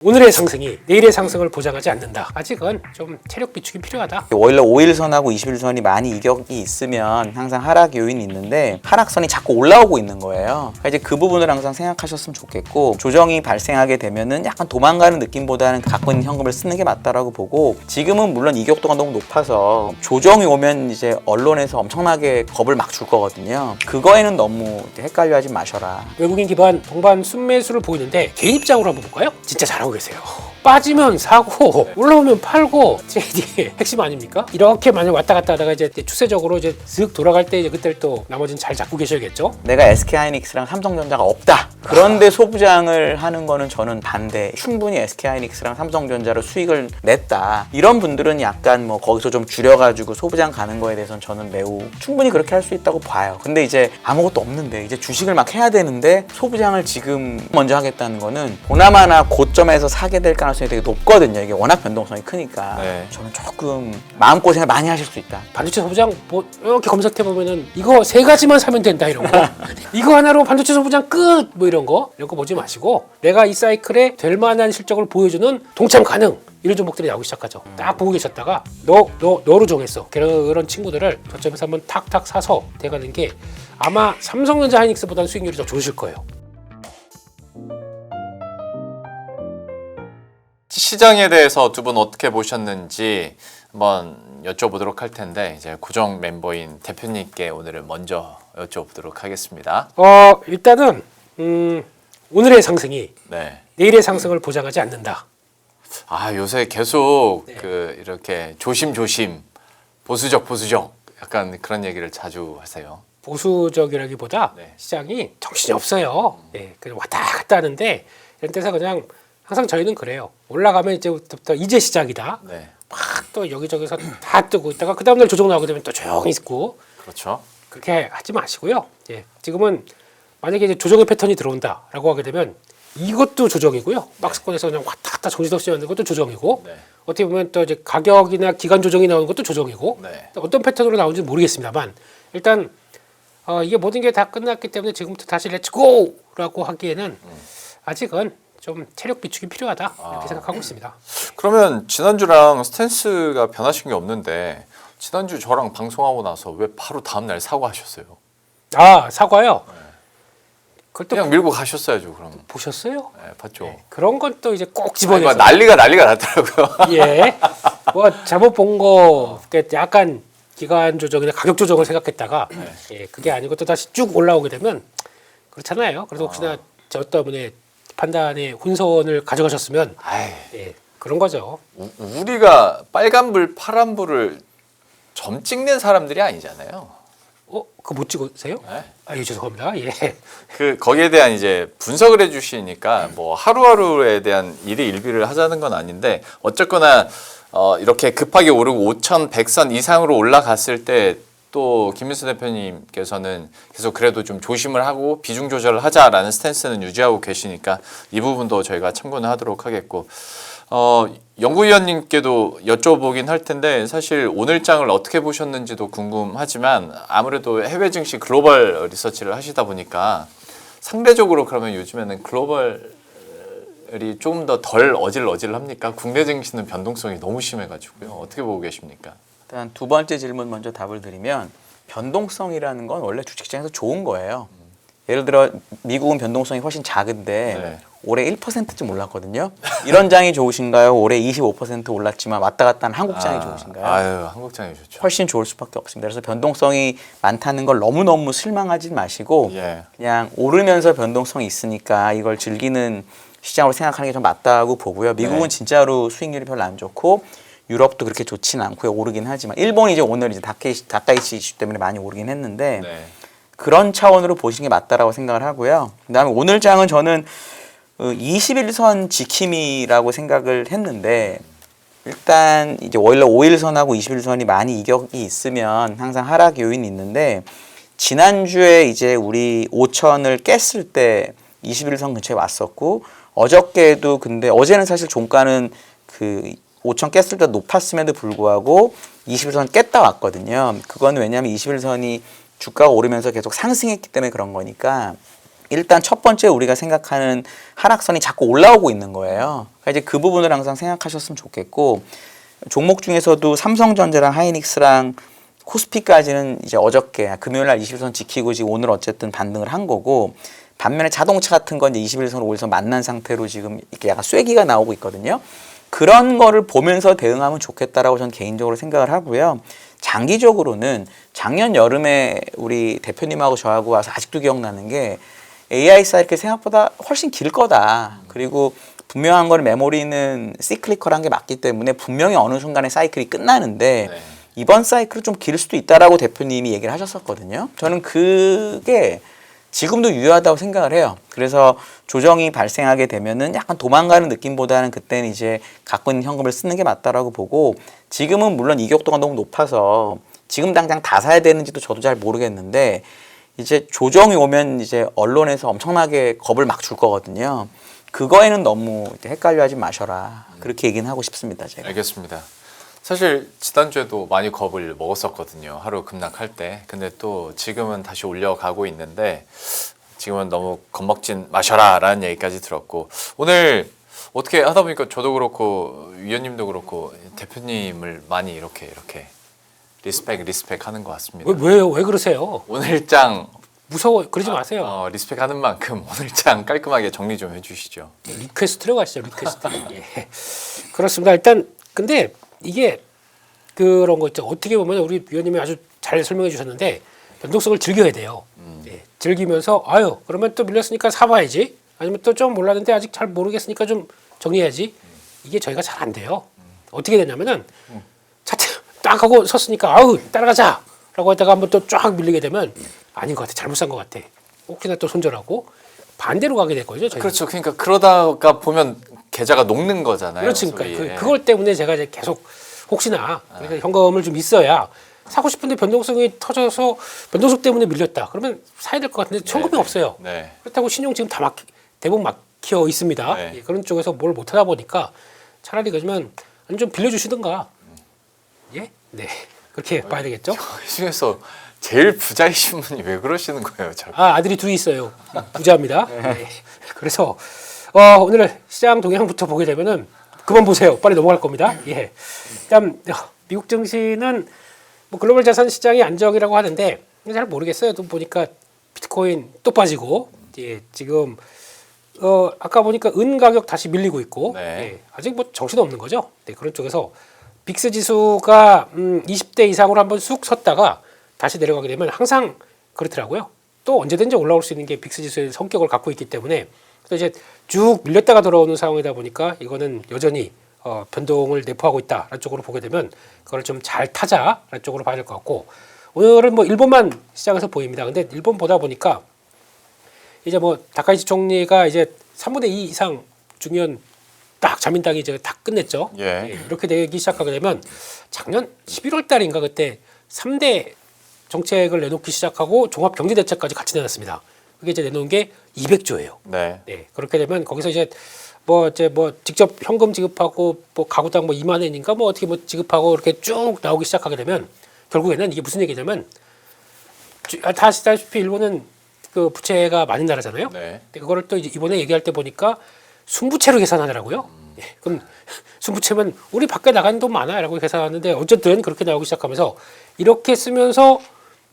오늘의 상승이 내일의 상승을 보장하지 않는다. 아직은 좀 체력 비축이 필요하다. 원래 5일선하고 21일선이 많이 이격이 있으면 항상 하락 요인이 있는데 하락선이 자꾸 올라오고 있는 거예요. 그러니까 이제 그 부분을 항상 생각하셨으면 좋겠고, 조정이 발생하게 되면은 약간 도망가는 느낌보다는 갖고 있는 현금을 쓰는 게 맞다라고 보고, 지금은 물론 이격도가 너무 높아서 조정이 오면 이제 언론에서 엄청나게 겁을 막 줄 거거든요. 그거에는 너무 헷갈려 하지 마셔라. 외국인 기반 동반 순매수를 보이는데 개인 입장으로 한번 볼까요? 진짜 잘하고 계세요. 빠지면 사고 올라오면 팔고 트레이딩의 핵심 아닙니까? 이렇게 만약 왔다 갔다 하다가 이제 추세적으로 이제 슥 돌아갈 때 이제 그때를 또 나머지는 잘 잡고 계셔야겠죠. 내가 SK하이닉스랑 삼성전자가 없다. 그런데 소부장을 하는 거는 저는 반대. 충분히 SK하이닉스랑 삼성전자로 수익을 냈다. 이런 분들은 약간 뭐 거기서 좀 줄여가지고 소부장 가는 거에 대해서는 저는 매우 충분히 그렇게 할 수 있다고 봐요. 근데 이제 아무것도 없는데 이제 주식을 막 해야 되는데 소부장을 지금 먼저 하겠다는 거는 보나마나 고점에서 사게 될 가능성이 되게 높거든요. 이게 워낙 변동성이 크니까. 네. 저는 조금 마음고생을 많이 하실 수 있다. 반도체 소부장 뭐 이렇게 검색해 보면은 이거 세 가지만 사면 된다 이런 거. 이거 하나로 반도체 소부장 끝 뭐 이런 거 보지 마시고 내가 이 사이클에 될 만한 실적을 보여주는 동참 가능 이런 종목들이 나오기 시작하죠. 딱 보고 계셨다가 너로 정했어. 그런 친구들을 저점에서 한번 탁탁 사서 돼가는 게 아마 삼성전자 하이닉스보다는 수익률이 더 좋으실 거예요. 시장에 대해서 두 분 어떻게 보셨는지 한번 여쭤보도록 할 텐데, 이제 고정 멤버인 대표님께 오늘은 먼저 여쭤보도록 하겠습니다. 일단은 오늘의 상승이 네. 내일의 상승을 보장하지 않는다. 아, 요새 계속 네. 이렇게 조심조심 보수적 약간 그런 얘기를 자주 하세요. 보수적이라기보다 네. 시장이 정신이 없어요. 예, 그냥 왔다 갔다 하는데 이런 데서 그냥 항상 저희는 그래요. 올라가면 이제부터 이제 시작이다. 네. 막 또 여기저기서 다 뜨고 있다가 그 다음날 조정 나오게 되면 또 조용히 있고 그렇죠. 그렇게 하지 마시고요. 예, 지금은 만약에 이제 조정의 패턴이 들어온다라고 하게 되면 이것도 조정이고요. 박스권에서 그냥 왔다 갔다 정신없이 하는 것도 조정이고 네. 어떻게 보면 또 이제 가격이나 기간 조정이 나오는 것도 조정이고 네. 어떤 패턴으로 나오는지 모르겠습니다만 일단 이게 모든 게 다 끝났기 때문에 지금부터 다시 렛츠고라고 하기에는 아직은 좀 체력 비축이 필요하다 이렇게 생각하고 있습니다. 그러면 지난주랑 스탠스가 변하신 게 없는데, 지난주 저랑 방송하고 나서 왜 바로 다음날 사과하셨어요? 사과요? 그걸 또 그냥 밀고 가셨어야죠, 그럼. 보셨어요? 네, 봤죠. 네, 그런 건 또 이제 꼭 아니, 집어내서 난리가 났더라고요. 예, 뭐 잘못 본 거 약간 기간 조정이나 가격 조정을 생각했다가 예, 그게 아니고 또 다시 쭉 올라오게 되면 그렇잖아요. 그래서 혹시나 저 때문에 판단의 혼선을 가져가셨으면 아이, 예, 그런 거죠. 우리가 빨간불, 파란불을 점 찍는 사람들이 아니잖아요. 그거 못 찍으세요? 네? 예, 죄송합니다. 예. 거기에 대한 이제 분석을 해주시니까 뭐 하루하루에 대한 일희일비를 하자는 건 아닌데, 어쨌거나 이렇게 급하게 오르고 5,100선 이상으로 올라갔을 때 또 김민수 대표님께서는 계속 그래도 좀 조심을 하고 비중 조절을 하자라는 스탠스는 유지하고 계시니까 이 부분도 저희가 참고는 하도록 하겠고, 연구위원님께도 여쭤보긴 할 텐데, 사실 오늘장을 어떻게 보셨는지도 궁금하지만 아무래도 해외 증시 글로벌 리서치를 하시다 보니까 상대적으로 그러면 요즘에는 글로벌이 조금 더 덜 어질어질합니까? 국내 증시는 변동성이 너무 심해가지고요. 어떻게 보고 계십니까? 일단 두 번째 질문 먼저 답을 드리면, 변동성이라는 건 원래 주식시장에서 좋은 거예요. 예를 들어 미국은 변동성이 훨씬 작은데 네. 올해 1%쯤 올랐거든요. 이런 장이 좋으신가요? 올해 25% 올랐지만 왔다 갔다 하는 한국장이 좋으신가요? 아유, 한국장이 좋죠. 훨씬 좋을 수밖에 없습니다. 그래서 변동성이 많다는 걸 너무너무 실망하지 마시고 예. 그냥 오르면서 변동성이 있으니까 이걸 즐기는 시장으로 생각하는 게 좀 맞다고 보고요. 미국은 네. 진짜로 수익률이 별로 안 좋고 유럽도 그렇게 좋지는 않고요. 오르긴 하지만 일본이 이제 오늘 이제 다카이치 이슈 때문에 많이 오르긴 했는데 네. 그런 차원으로 보시는 게 맞다라고 생각을 하고요. 그다음에 오늘 장은 저는 21선 지킴이라고 생각을 했는데, 일단 이제 원래 5일선하고 21일선이 많이 이격이 있으면 항상 하락 요인이 있는데, 지난주에 이제 우리 5천을 깼을 때 21일선 근처에 왔었고, 어저께도 근데 어제는 사실 종가는 그 5천 깼을 때 높았음에도 불구하고 21선 깼다 왔거든요. 그건 왜냐하면 21선이 주가가 오르면서 계속 상승했기 때문에 그런 거니까 일단 첫 번째 우리가 생각하는 하락선이 자꾸 올라오고 있는 거예요. 그러니까 이제 그 부분을 항상 생각하셨으면 좋겠고, 종목 중에서도 삼성전자랑 하이닉스랑 코스피까지는 이제 어저께 금요일 날 21선 지키고 지금 오늘 어쨌든 반등을 한 거고, 반면에 자동차 같은 건 이제 21선, 5일선 만난 상태로 지금 이렇게 약간 쐐기가 나오고 있거든요. 그런 거를 보면서 대응하면 좋겠다라고 저는 개인적으로 생각을 하고요. 장기적으로는 작년 여름에 우리 대표님하고 저하고 와서 아직도 기억나는 게 AI 사이클 생각보다 훨씬 길 거다. 그리고 분명한 거는 메모리는 시클리컬한 게 맞기 때문에 분명히 어느 순간에 사이클이 끝나는데 네. 이번 사이클은 좀 길 수도 있다라고 대표님이 얘기를 하셨었거든요. 저는 그게 지금도 유효하다고 생각을 해요. 그래서 조정이 발생하게 되면은 약간 도망가는 느낌보다는 그때는 이제 갖고 있는 현금을 쓰는 게 맞다라고 보고, 지금은 물론 이격도가 너무 높아서 지금 당장 다 사야 되는지도 저도 잘 모르겠는데, 이제 조정이 오면 이제 언론에서 엄청나게 겁을 막 줄 거거든요. 그거에는 너무 헷갈려 하지 마셔라. 그렇게 얘기는 하고 싶습니다, 제가. 알겠습니다. 사실 지난주에도 많이 겁을 먹었었거든요. 하루 급락할 때. 근데 또 지금은 다시 올려가고 있는데 지금은 너무 겁먹진 마셔라 라는 얘기까지 들었고, 오늘 어떻게 하다 보니까 저도 그렇고 위원님도 그렇고 대표님을 많이 이렇게 리스펙 하는 것 같습니다. 왜요? 왜 그러세요? 오늘장 무서워. 그러지 마세요. 리스펙 하는 만큼 오늘장 깔끔하게 정리 좀 해주시죠. 리퀘스트로 가시죠. 리퀘스트. 예. 그렇습니다. 일단 근데 이게 그런 거 있죠. 어떻게 보면 우리 위원님이 아주 잘 설명해 주셨는데 변동성을 즐겨야 돼요. 예. 즐기면서 아유 그러면 또 밀렸으니까 사봐야지. 아니면 또 좀 몰랐는데 아직 잘 모르겠으니까 좀 정리해야지. 이게 저희가 잘 안 돼요. 어떻게 되냐면은 차트 딱 하고 섰으니까 아우 따라가자 라고 하다가 한번 또 쫙 밀리게 되면 아닌 것 같아. 잘못 산 것 같아. 혹시나 또 손절하고 반대로 가게 될 거죠. 저희가. 그렇죠. 그러니까 그러다가 보면 계좌가 녹는 거잖아요. 그렇지. 소위. 그러니까 그걸 때문에 제가 이제 계속 혹시나 그러니까 현금을 좀 있어야 사고 싶은데 변동성이 터져서 변동성 때문에 밀렸다. 그러면 사야 될 것 같은데 현금이 없어요. 네. 그렇다고 신용 지금 다 대부분 막혀 있습니다. 네. 예, 그런 쪽에서 뭘 못하다 보니까 차라리 그러면 좀 빌려주시든가. 예? 네. 그렇게 봐야 되겠죠? 이 중에서 제일 부자이신 분이 왜 그러시는 거예요? 아들이 둘이 있어요. 부자입니다. 네. 그래서 오늘 시장 동향부터 보게 되면은 그만 보세요. 빨리 넘어갈 겁니다. 예. 일단 미국 증시는 뭐 글로벌 자산 시장이 안정이라고 하는데 잘 모르겠어요. 또 보니까 비트코인 또 빠지고 예, 지금 아까 보니까 은 가격 다시 밀리고 있고 네. 예, 아직 뭐 정신 없는 거죠. 네, 그런 쪽에서 빅스 지수가 20대 이상으로 한번 쑥 섰다가 다시 내려가게 되면 항상 그렇더라고요. 또 언제든지 올라올 수 있는 게 빅스 지수의 성격을 갖고 있기 때문에 또 이제 쭉 밀렸다가 돌아오는 상황이다 보니까 이거는 여전히 변동을 내포하고 있다라는 쪽으로 보게 되면 그걸 좀 잘 타자라는 쪽으로 봐야 될 것 같고, 오늘은 뭐 일본만 시장에서 보입니다. 근데 일본 보다 보니까 이제 뭐 다카이치 총리가 이제 3분의 2 이상 중요한 딱 자민당이 이제 다 끝냈죠. 예. 예, 이렇게 되기 시작하게 되면 작년 11월 달인가 그때 3대 정책을 내놓기 시작하고 종합 경제 대책까지 같이 내놨습니다. 그게 이제 내놓은 게 200조예요. 네. 네, 그렇게 되면 거기서 이제 뭐 직접 현금 지급하고 뭐 가구당 뭐 2만 원인가 뭐 어떻게 뭐 지급하고 이렇게 쭉 나오기 시작하게 되면 결국에는 이게 무슨 얘기냐면 다 아시다시피 일본은 그 부채가 많은 나라잖아요. 네. 근데 그거를 또 이제 이번에 얘기할 때 보니까 순부채로 계산하더라고요. 예, 그럼 순부채면 우리 밖에 나가는 돈 많아라고 계산하는데 어쨌든 그렇게 나오기 시작하면서 이렇게 쓰면서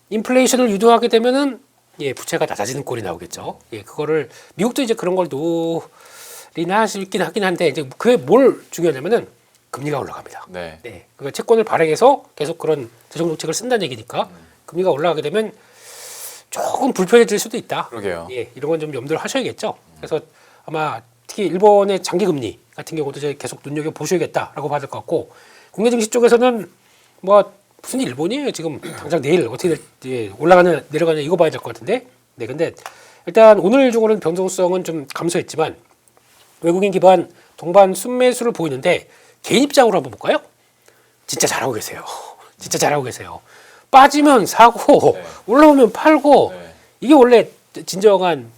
인플레이션을 유도하게 되면은 예, 부채가 낮아지는 꼴이 나오겠죠. 예, 그거를 미국도 이제 그런 걸 노리나 싶긴 하긴 한데 이제 그게 뭘 중요하냐면은 금리가 올라갑니다. 네. 네, 그 채권을 발행해서 계속 그런 대정 정책을 쓴다는 얘기니까 금리가 올라가게 되면 조금 불편해질 수도 있다. 그러게요. 예, 이런 건 좀 염두를 하셔야겠죠. 그래서 아마 특히 일본의 장기 금리 같은 경우도 이제 계속 눈여겨 보셔야겠다라고 봐야 될 것 같고, 국내 증시 쪽에서는 뭐 무슨 일본이에요 지금 당장 내일 어떻게 될지 올라가냐 내려가냐 이거 봐야 될 것 같은데. 네, 근데 일단 오늘 중으로는 변동성은 좀 감소했지만 외국인 기반 동반 순매수를 보이는데 개인 입장으로 한번 볼까요? 진짜 잘하고 계세요. 진짜 잘하고 계세요. 빠지면 사고 네. 올라오면 팔고 네. 이게 원래 진정한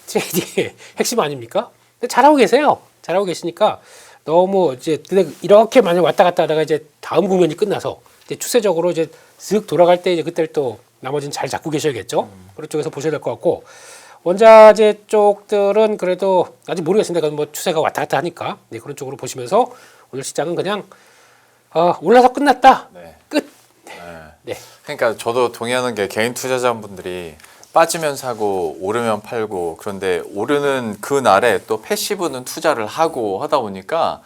트레이딩의 핵심 아닙니까? 근데 잘하고 계세요. 잘하고 계시니까 너무 이제 이렇게 만약 왔다 갔다 하다가 이제 다음 국면이 끝나서 이제 추세적으로 이제 쓱 돌아갈 때 이제 그때를 또 나머지는 잘 잡고 계셔야겠죠. 그런 쪽에서 보셔야 될 것 같고, 원자재 쪽들은 그래도 아직 모르겠습니다. 그건 뭐 추세가 왔다 갔다 하니까 네, 그런 쪽으로 보시면서 오늘 시장은 그냥 올라서 끝났다. 네. 끝. 네. 네. 그러니까 저도 동의하는 게 개인 투자자분들이 빠지면 사고 오르면 팔고 그런데 오르는 그 날에 또 패시브는 투자를 하고 하다 보니까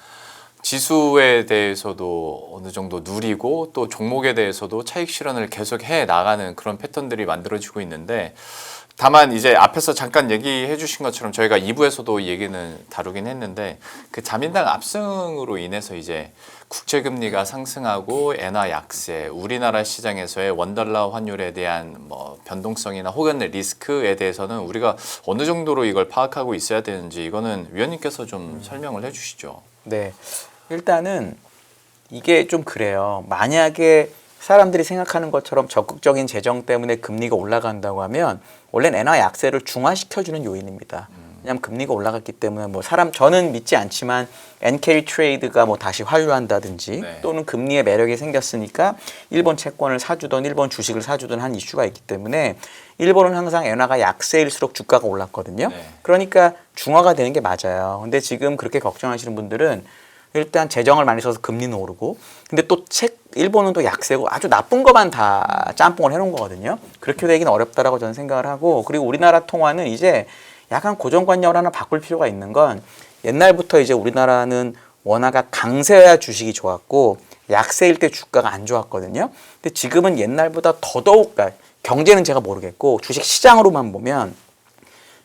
지수에 대해서도 어느 정도 누리고 또 종목에 대해서도 차익 실현을 계속 해 나가는 그런 패턴들이 만들어지고 있는데 다만 이제 앞에서 잠깐 얘기해 주신 것처럼 저희가 2부에서도 얘기는 다루긴 했는데 그 자민당 압승으로 인해서 이제 국채금리가 상승하고 엔화 약세, 우리나라 시장에서의 원달러 환율에 대한 뭐 변동성이나 혹은 리스크에 대해서는 우리가 어느 정도로 이걸 파악하고 있어야 되는지 이거는 위원님께서 좀 설명을 해주시죠. 네. 일단은 이게 좀 그래요. 만약에 사람들이 생각하는 것처럼 적극적인 재정 때문에 금리가 올라간다고 하면 원래는 엔화 약세를 중화시켜주는 요인입니다. 왜냐하면 금리가 올라갔기 때문에 뭐 저는 믿지 않지만 NK 트레이드가 뭐 다시 환류한다든지 네. 또는 금리의 매력이 생겼으니까 일본 채권을 사주던 일본 주식을 사주던 한 이슈가 있기 때문에 일본은 항상 엔화가 약세일수록 주가가 올랐거든요. 네. 그러니까 중화가 되는 게 맞아요. 근데 지금 그렇게 걱정하시는 분들은 일단 재정을 많이 써서 금리는 오르고 근데 또 일본은 또 약세고 아주 나쁜 것만 다 짬뽕을 해놓은 거거든요. 그렇게 되기는 어렵다라고 저는 생각을 하고 그리고 우리나라 통화는 이제 약간 고정관념을 하나 바꿀 필요가 있는 건 옛날부터 이제 우리나라는 원화가 강세여야 주식이 좋았고 약세일 때 주가가 안 좋았거든요. 근데 지금은 옛날보다 더더욱 경제는 제가 모르겠고 주식 시장으로만 보면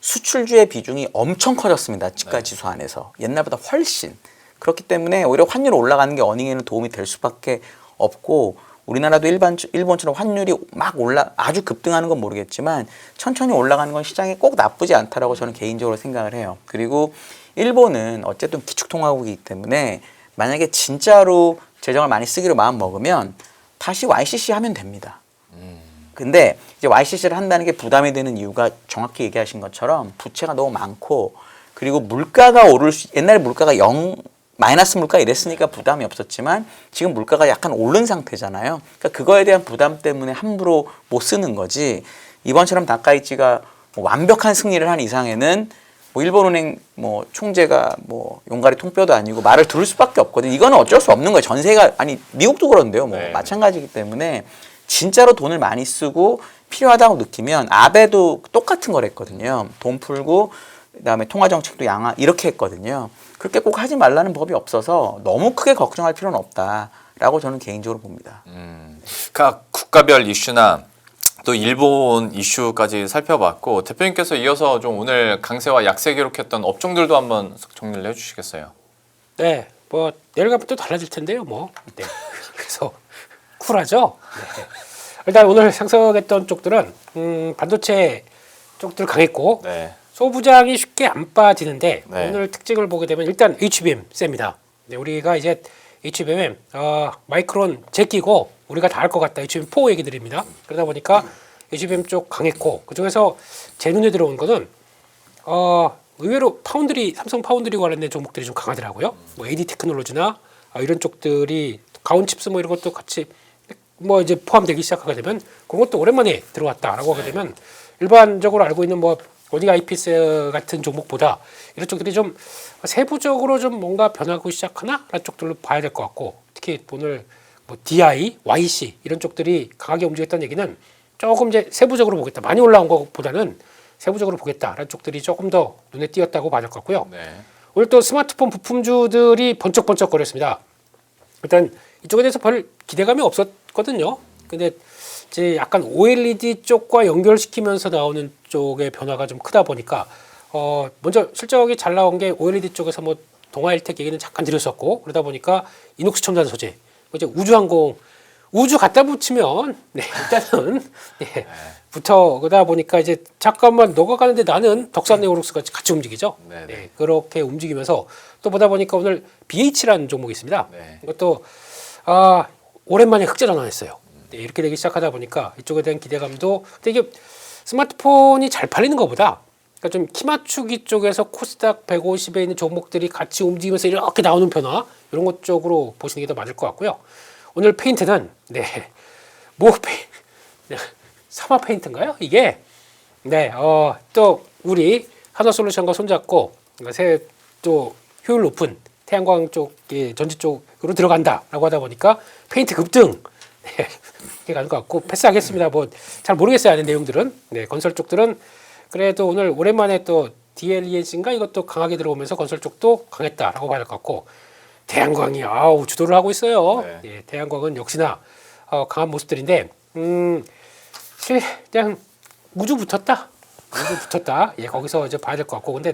수출주의 비중이 엄청 커졌습니다. 집가 지수 안에서 옛날보다 훨씬. 그렇기 때문에 오히려 환율 올라가는 게 어닝에는 도움이 될 수밖에 없고 우리나라도 일본처럼 환율이 막 아주 급등하는 건 모르겠지만 천천히 올라가는 건 시장에 꼭 나쁘지 않다라고 저는 개인적으로 생각을 해요. 그리고 일본은 어쨌든 기축통화국이기 때문에 만약에 진짜로 재정을 많이 쓰기로 마음 먹으면 다시 YCC 하면 됩니다. 근데 이제 YCC를 한다는 게 부담이 되는 이유가 정확히 얘기하신 것처럼 부채가 너무 많고 그리고 물가가 옛날에 물가가 마이너스 물가 이랬으니까 부담이 없었지만 지금 물가가 약간 오른 상태잖아요. 그러니까 그거에 대한 부담 때문에 함부로 못 쓰는 거지. 이번처럼 다카이치가 뭐 완벽한 승리를 한 이상에는 뭐 일본은행 뭐 총재가 뭐 용가리 통뼈도 아니고 말을 들을 수밖에 없거든요. 이거는 어쩔 수 없는 거예요. 전세가 아니 미국도 그런데요. 뭐 네. 마찬가지이기 때문에 진짜로 돈을 많이 쓰고 필요하다고 느끼면 아베도 똑같은 걸 했거든요. 돈 풀고 그다음에 통화 정책도 양화 이렇게 했거든요. 그렇게 꼭 하지 말라는 법이 없어서 너무 크게 걱정할 필요는 없다라고 저는 개인적으로 봅니다. 그러니까 국가별 이슈나 또 일본 이슈까지 살펴봤고 대표님께서 이어서 좀 오늘 강세와 약세 기록했던 업종들도 한번 정리를 해주시겠어요? 네, 뭐 내일 가면 또 달라질 텐데요, 뭐. 네. 그래서 쿨하죠. 네. 일단 오늘 상승했던 쪽들은 반도체 쪽들 강했고 네. 소부장이 쉽게 안 빠지는데 네. 오늘 특징을 보게 되면 일단 HBM 셉니다. 네, 우리가 이제 HBM 마이크론 제끼고 우리가 다 알 것 같다. HBM4 얘기 드립니다. 그러다 보니까 HBM 쪽 강했고 그중에서 제 눈에 들어온 거는 의외로 삼성 파운드리 관련된 종목들이 좀 강하더라고요. 뭐 AD 테크놀로지나 이런 쪽들이 가온칩스 뭐 이런 것도 같이 뭐 이제 포함되기 시작하게 되면 그런 것도 오랜만에 들어왔다라고 하게 되면 일반적으로 알고 있는 뭐 오직 IPS 같은 종목보다 이런 쪽들이 좀 세부적으로 좀 뭔가 변하고 시작하나라는 쪽들로 봐야 될 것 같고 특히 오늘 뭐 DI, YC 이런 쪽들이 강하게 움직였다는 얘기는 조금 이제 세부적으로 보겠다. 많이 올라온 것보다는 세부적으로 보겠다라는 쪽들이 조금 더 눈에 띄었다고 봐야 될 것 같고요. 네. 오늘 또 스마트폰 부품주들이 번쩍번쩍거렸습니다. 일단 이쪽에 대해서 별 기대감이 없었거든요. 근데 이제 약간 OLED 쪽과 연결시키면서 나오는 쪽의 변화가 좀 크다 보니까 먼저 실적이 잘 나온 게 OLED 쪽에서 뭐 동아일텍 얘기는 잠깐 드렸었고 그러다 보니까 이녹스 첨단 소재 이제 우주항공 우주 갖다 붙이면 네, 일단은 네, 붙어 그러다 보니까 이제 잠깐만 너가 가는데 나는 덕산 네오룩스가 같이 움직이죠. 네네. 네, 그렇게 움직이면서 또 보다 보니까 오늘 BH라는 종목이 있습니다. 네. 이것도 오랜만에 흑자 전환했어요. 네, 이렇게 되기 시작하다 보니까 이쪽에 대한 기대감도 근데 이게 스마트폰이 잘 팔리는 것보다 그러니까 좀 키 맞추기 쪽에서 코스닥 150에 있는 종목들이 같이 움직이면서 이렇게 나오는 변화 이런 것 쪽으로 보시는 게 더 맞을 것 같고요. 오늘 페인트는 네, 사마 페인트인가요? 이게 네, 또 우리 한화솔루션과 손잡고 새 또 효율 높은 태양광 쪽의 전지 쪽으로 들어간다라고 하다 보니까 페인트 급등 이렇게 가는 것 같고 패스하겠습니다. 뭐 잘 모르겠어요. 아는 내용들은. 네, 건설 쪽들은 그래도 오늘 오랜만에 또 DLENC인가 이것도 강하게 들어오면서 건설 쪽도 강했다라고 봐야 될 것 같고 태양광이 주도를 하고 있어요. 네. 예, 태양광은 역시나 강한 모습들인데 그냥 우주 붙었다. 예, 거기서 이제 봐야 될 것 같고 근데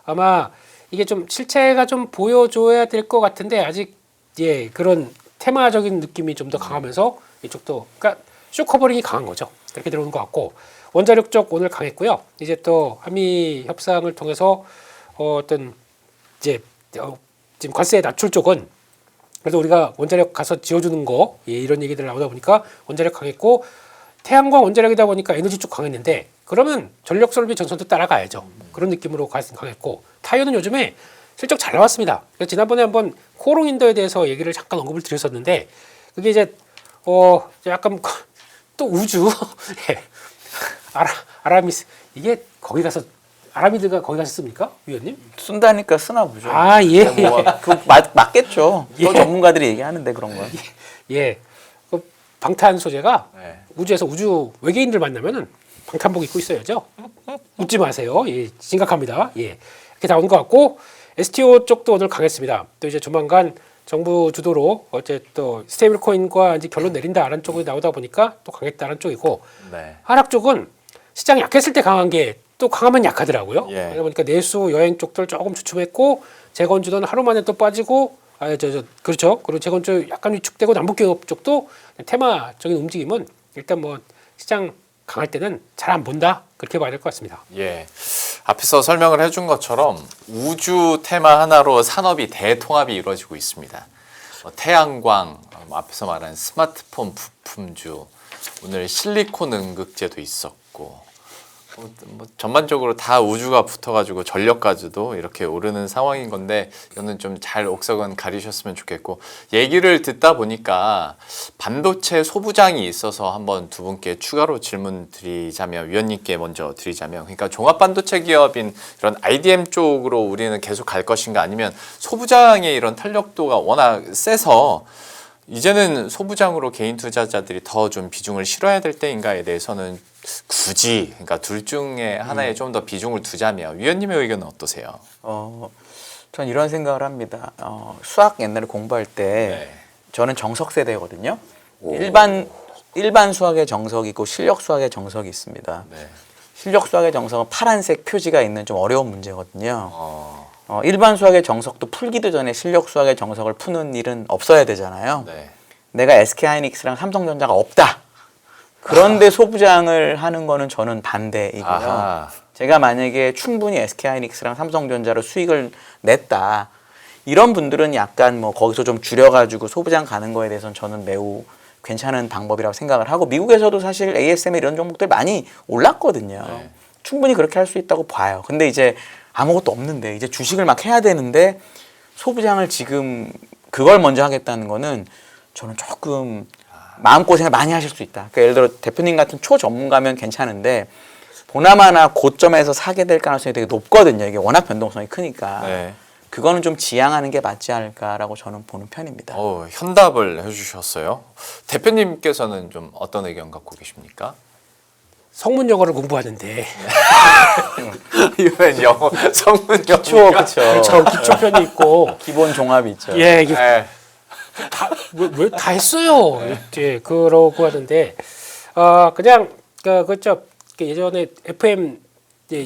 아마 이게 좀 실체가 좀 보여줘야 될 것 같은데 아직 예 그런 테마적인 느낌이 좀 더 강하면서 이쪽도 그러니까 쇼 커버링이 강한 거죠. 그렇게 들어오는 것 같고 원자력 쪽 오늘 강했고요. 이제 또 한미 협상을 통해서 어떤 이제 지금 관세 낮출 쪽은 그래서 우리가 원자력 가서 지어주는 거 예, 이런 얘기들 나오다 보니까 원자력 강했고 태양광 원자력이다 보니까 에너지 쪽 강했는데 그러면 전력 설비 전선도 따라가야죠. 그런 느낌으로 강했고 타이어는 요즘에 실적 잘 나왔습니다. 그래서 지난번에 한번 코오롱 인더에 대해서 얘기를 잠깐 언급을 드렸었는데 그게 이제 약간 또 우주 예. 아라미스 이게 거기 가서 아라미드가 거기 가셨습니까, 위원님? 쓴다니까 쓰나 보죠. 예. 맞겠죠. 예. 또 전문가들이 얘기하는데 그런 거. 예. 그 방탄 소재가 네. 우주에서 우주 외계인들 만나면은 방탄복 입고 있어야죠. 웃지 마세요. 예, 심각합니다. 예. 이렇게 나온 것 같고 STO 쪽도 오늘 강했습니다. 또 이제 조만간 정부 주도로 어제 또 스테이블 코인과 이제 결론 내린다라는 쪽이 나오다 보니까 또 강했다는 쪽이고 네. 하락 쪽은 시장이 약했을 때 강한 게 또 강하면 약하더라고요. 예. 그러다 보니까 내수 여행 쪽들 조금 주춤했고 재건주는 하루 만에 또 빠지고 그렇죠. 그리고 재건주 약간 위축되고 남북기업 쪽도 테마적인 움직임은 일단 뭐 시장 강할 때는 잘 안 본다 그렇게 봐야 될 것 같습니다. 예. 앞에서 설명을 해준 것처럼 우주 테마 하나로 산업이 대통합이 이루어지고 있습니다. 태양광, 앞에서 말한 스마트폰 부품주, 오늘 실리콘 응급제도 있었고 뭐 전반적으로 다 우주가 붙어가지고 전력까지도 이렇게 오르는 상황인 건데 이거는 좀 잘 옥석은 가리셨으면 좋겠고 얘기를 듣다 보니까 반도체 소부장이 있어서 한번 두 분께 추가로 질문 드리자면 위원님께 먼저 드리자면 그러니까 종합 반도체 기업인 이런 IDM 쪽으로 우리는 계속 갈 것인가 아니면 소부장의 이런 탄력도가 워낙 세서 이제는 소부장으로 개인 투자자들이 더 좀 비중을 실어야 될 때인가에 대해서는 굳이 그러니까 둘 중에 하나에 좀 더 비중을 두자면 위원님의 의견은 어떠세요? 전 이런 생각을 합니다. 수학 옛날에 공부할 때 네. 저는 정석 세대거든요. 오. 일반 수학의 정석이 있고 실력 수학의 정석이 있습니다. 네. 실력 수학의 정석은 파란색 표지가 있는 좀 어려운 문제거든요. 일반 수학의 정석도 풀기도 전에 실력 수학의 정석을 푸는 일은 없어야 되잖아요. 네. 내가 SK하이닉스랑 삼성전자가 없다. 그런데 소부장을 하는 거는 저는 반대이고요. 아하. 제가 만약에 충분히 SK하이닉스랑 삼성전자로 수익을 냈다. 이런 분들은 약간 뭐 거기서 좀 줄여가지고 소부장 가는 거에 대해서는 저는 매우 괜찮은 방법이라고 생각을 하고 미국에서도 사실 ASML 이런 종목들 많이 올랐거든요. 네. 충분히 그렇게 할 수 있다고 봐요. 근데 이제 아무것도 없는데 이제 주식을 막 해야 되는데 소부장을 지금 그걸 먼저 하겠다는 거는 저는 조금 마음고생을 많이 하실 수 있다. 그러니까 예를 들어 대표님 같은 초전문가면 괜찮은데 보나마나 고점에서 사게 될 가능성이 되게 높거든요. 이게 워낙 변동성이 크니까. 네. 그거는 좀 지양하는 게 맞지 않을까라고 저는 보는 편입니다. 현답을 해주셨어요. 대표님께서는 좀 어떤 의견 갖고 계십니까? 성문 영어를 공부하는데 이번엔 영어 성문 영어. 그렇죠. 기초편이 있고 기본 종합이 있죠. 예 이게 네. 다 했어요. 예, 그러고 하는데 그냥 그렇죠. 예전에 FM